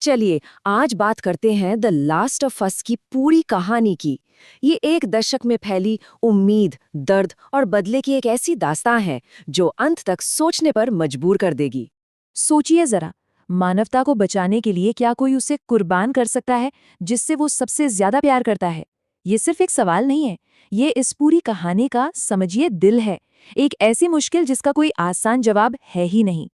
चलिए आज बात करते हैं द लास्ट ऑफ अस की पूरी कहानी की। ये एक दशक में फैली उम्मीद, दर्द और बदले की एक ऐसी दास्तां है जो अंत तक सोचने पर मजबूर कर देगी। सोचिए जरा, मानवता को बचाने के लिए क्या कोई उसे कुर्बान कर सकता है जिससे वो सबसे ज्यादा प्यार करता है? ये सिर्फ एक सवाल नहीं है, ये इस पूरी कहानी का समझिए दिल है। एक ऐसी मुश्किल जिसका कोई आसान जवाब है ही नहीं।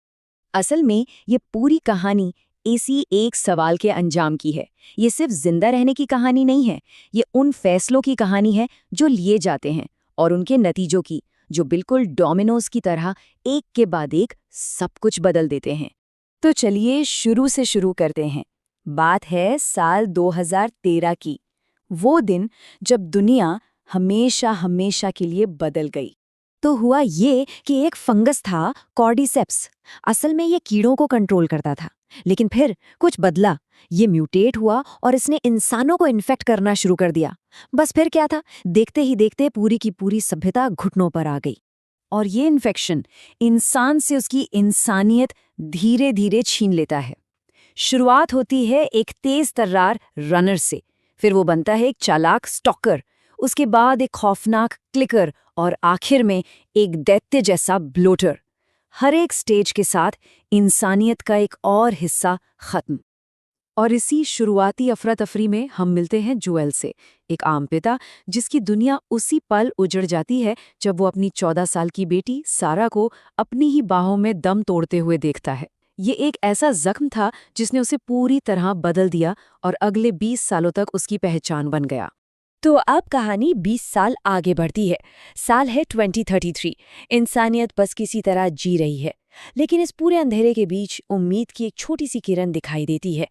असल में ये पूरी कहानी इसी एक सवाल के अंजाम की है। ये सिर्फ जिंदा रहने की कहानी नहीं है, ये उन फैसलों की कहानी है जो लिए जाते हैं और उनके नतीजों की, जो बिल्कुल डोमिनोज की तरह एक के बाद एक सब कुछ बदल देते हैं। तो चलिए शुरू से शुरू करते हैं। बात है साल 2013 की, वो दिन जब दुनिया हमेशा हमेशा के लिए बदल गई। तो हुआ ये कि एक फंगस था, कॉर्डिसेप्स। असल में ये कीड़ों को कंट्रोल करता था, लेकिन फिर कुछ बदला। ये म्यूटेट हुआ और इसने इंसानों को इन्फेक्ट करना शुरू कर दिया। बस फिर क्या था, देखते ही देखते पूरी की पूरी सभ्यता घुटनों पर आ गई। और ये इन्फेक्शन इंसान से उसकी इंसानियत धीरे धीरे छीन लेता है। शुरुआत होती है एक तेज तर्रार रनर से, फिर वो बनता है एक चालाक स्टॉकर, उसके बाद एक खौफनाक क्लिकर और आखिर में एक दैत्य जैसा ब्लोटर। हर एक स्टेज के साथ इंसानियत का एक और हिस्सा खत्म। और इसी शुरुआती अफरा तफरी में हम मिलते हैं जोएल से, एक आम पिता जिसकी दुनिया उसी पल उजड़ जाती है जब वो अपनी 14 साल की बेटी सारा को अपनी ही बाहों में दम तोड़ते हुए देखता है। ये एक ऐसा जख्म था जिसने उसे पूरी तरह बदल दिया और अगले 20 सालों तक उसकी पहचान बन गया। तो अब कहानी 20 साल आगे बढ़ती है। साल है 2033। इंसानियत बस किसी तरह जी रही है, लेकिन इस पूरे अंधेरे के बीच उम्मीद की एक छोटी सी किरण दिखाई देती है।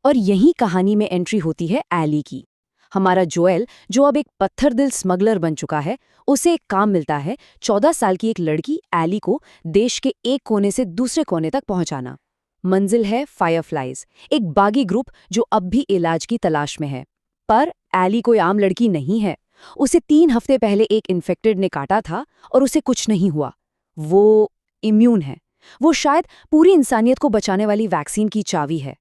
और यही कहानी में एंट्री होती है एली की। हमारा जोएल, जो अब एक पत्थर दिल स्मगलर बन चुका है, उसे एक काम मिलता है, 14 साल की एक लड़की एली को देश के एक कोने से दूसरे कोने तक पहुंचाना। मंजिल है फायरफ्लाइज, एक बागी ग्रुप जो अब भी इलाज की तलाश में है। पर एली कोई आम लड़की नहीं है। उसे 3 हफ्ते पहले एक इन्फेक्टेड ने काटा था और उसे कुछ नहीं हुआ। वो इम्यून है। वो शायद पूरी इंसानियत को बचाने वाली वैक्सीन की चाबी है।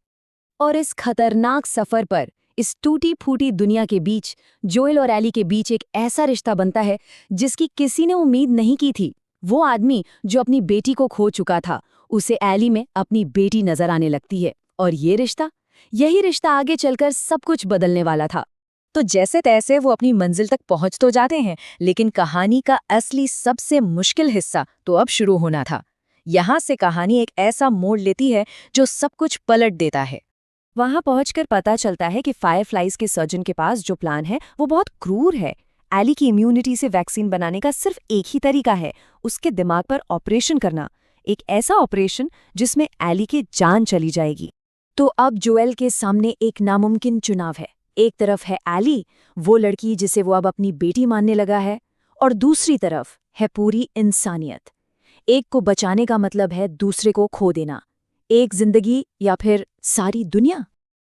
और इस खतरनाक सफर पर, इस टूटी फूटी दुनिया के बीच, जोएल और एली के बीच एक ऐसा रिश्ता बनता है जिसकी किसी ने उम्मीद नहीं की थी। वो आदमी जो अपनी बेटी को खो चुका था, उसे एली में अपनी बेटी नजर आने लगती है। और ये रिश्ता, यही रिश्ता आगे चलकर सब कुछ बदलने वाला था। तो जैसे तैसे वो अपनी मंजिल तक पहुंच तो जाते हैं, लेकिन कहानी का असली सबसे मुश्किल हिस्सा तो अब शुरू होना था। यहाँ से कहानी एक ऐसा मोड़ लेती है जो सब कुछ पलट देता है। वहां पहुंचकर पता चलता है कि फायरफ्लाइज के सर्जन के पास जो प्लान है वो बहुत क्रूर है। एली की इम्यूनिटी से वैक्सीन बनाने का सिर्फ एक ही तरीका है, उसके दिमाग पर ऑपरेशन करना। एक ऐसा ऑपरेशन जिसमें एली की जान चली जाएगी। तो अब जोएल के सामने एक नामुमकिन चुनाव है। एक तरफ है एली, वो लड़की जिसे वो अब अपनी बेटी मानने लगा है, और दूसरी तरफ है पूरी इंसानियत। एक को बचाने का मतलब है दूसरे को खो देना, एक जिंदगी या फिर सारी दुनिया।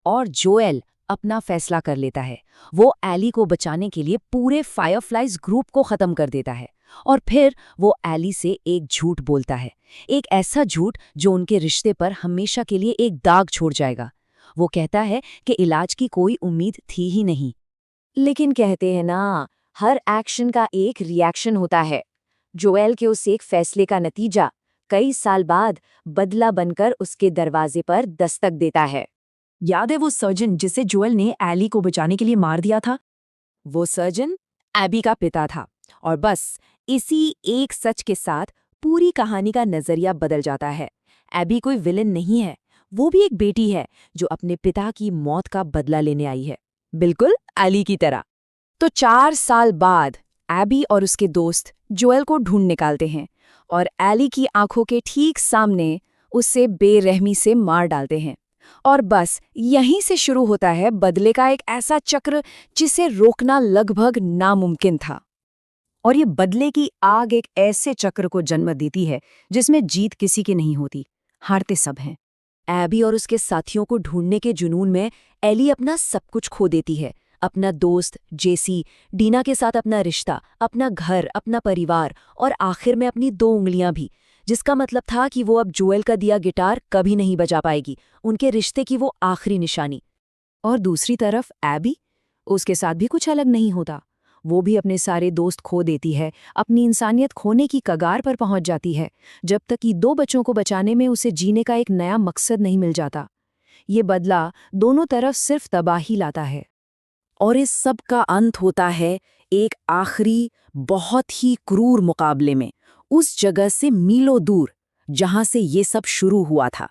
और जोएल अपना फैसला कर लेता है। वो एली को बचाने के लिए पूरे फायरफ्लाइज ग्रुप को खत्म कर देता है। और फिर वो एली से एक झूठ बोलता है, एक ऐसा झूठ जो उनके रिश्ते पर हमेशा के लिए एक दाग छोड़ जाएगा। वो कहता है कि इलाज की कोई उम्मीद थी ही नहीं। लेकिन कहते हैं ना, हर एक्शन का एक रिएक्शन होता है। जोएल के उस एक फैसले का नतीजा कई साल बाद बदला बनकर उसके दरवाजे पर दस्तक देता है। याद है वो सर्जन जिसे जोएल ने एली को बचाने के लिए मार दिया था? वो सर्जन एबी का पिता था। और बस इसी एक सच के साथ पूरी कहानी का नजरिया बदल जाता है। एबी कोई विलेन नहीं है, वो भी एक बेटी है जो अपने पिता की मौत का बदला लेने आई है, बिल्कुल एली की तरह। तो 4 साल बाद एबी और उसके दोस्त जोएल को ढूंढ निकालते हैं और एली की आंखों के ठीक सामने उसे बेरहमी से मार डालते हैं। और बस यहीं से शुरू होता है बदले का एक ऐसा चक्र जिसे रोकना लगभग नामुमकिन था। और ये बदले की आग एक ऐसे चक्र को जन्म देती है जिसमें जीत किसी की नहीं होती, हारते सब हैं। एबी और उसके साथियों को ढूंढने के जुनून में एली अपना सब कुछ खो देती है, अपना दोस्त जेसी, डीना के साथ अपना रिश्ता, अपना घर, अपना परिवार और आखिर में अपनी 2 उंगलियां भी, जिसका मतलब था कि वो अब जोएल का दिया गिटार कभी नहीं बजा पाएगी, उनके रिश्ते की वो आखिरी निशानी। और दूसरी तरफ एबी, उसके साथ भी कुछ अलग नहीं होता। वो भी अपने सारे दोस्त खो देती है, अपनी इंसानियत खोने की कगार पर पहुंच जाती है, जब तक कि 2 बच्चों को बचाने में उसे जीने का एक नया मकसद नहीं मिल जाता। ये बदला दोनों तरफ सिर्फ तबाही लाता है। और इस सब का अंत होता है एक आखिरी बहुत ही क्रूर मुकाबले में, उस जगह से मीलों दूर जहां से ये सब शुरू हुआ था।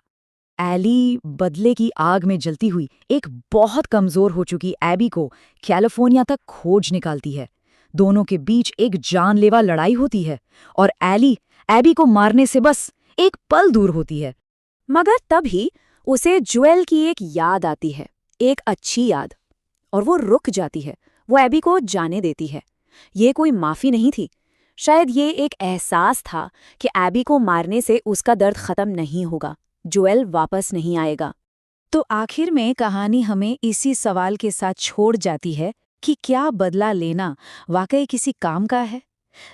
एली बदले की आग में जलती हुई एक बहुत कमजोर हो चुकी एबी को कैलिफोर्निया तक खोज निकालती है। दोनों के बीच एक जानलेवा लड़ाई होती है और एली एबी को मारने से बस एक पल दूर होती है। मगर तभी उसे जोएल की एक याद आती है, एक अच्छी याद, और वो रुक जाती है। वो एबी को जाने देती है। ये कोई माफी नहीं थी, शायद ये एक एहसास था कि एबी को मारने से उसका दर्द खत्म नहीं होगा, जोएल वापस नहीं आएगा। तो आखिर में कहानी हमें इसी सवाल के साथ छोड़ जाती है कि क्या बदला लेना वाकई किसी काम का है?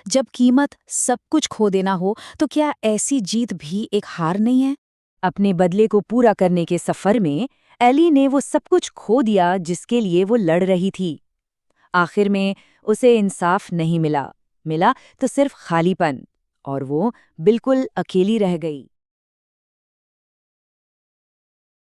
जब कीमत सब कुछ खो देना हो, तो क्या ऐसी जीत भी एक हार नहीं है? अपने बदले को पूरा करने के सफर में एली ने वो सब कुछ खो दिया जिसके लिए वो लड़ रही थी। आखिर में उसे इंसाफ नहीं मिला, मिला तो सिर्फ खालीपन, और वो बिल्कुल अकेली रह गई।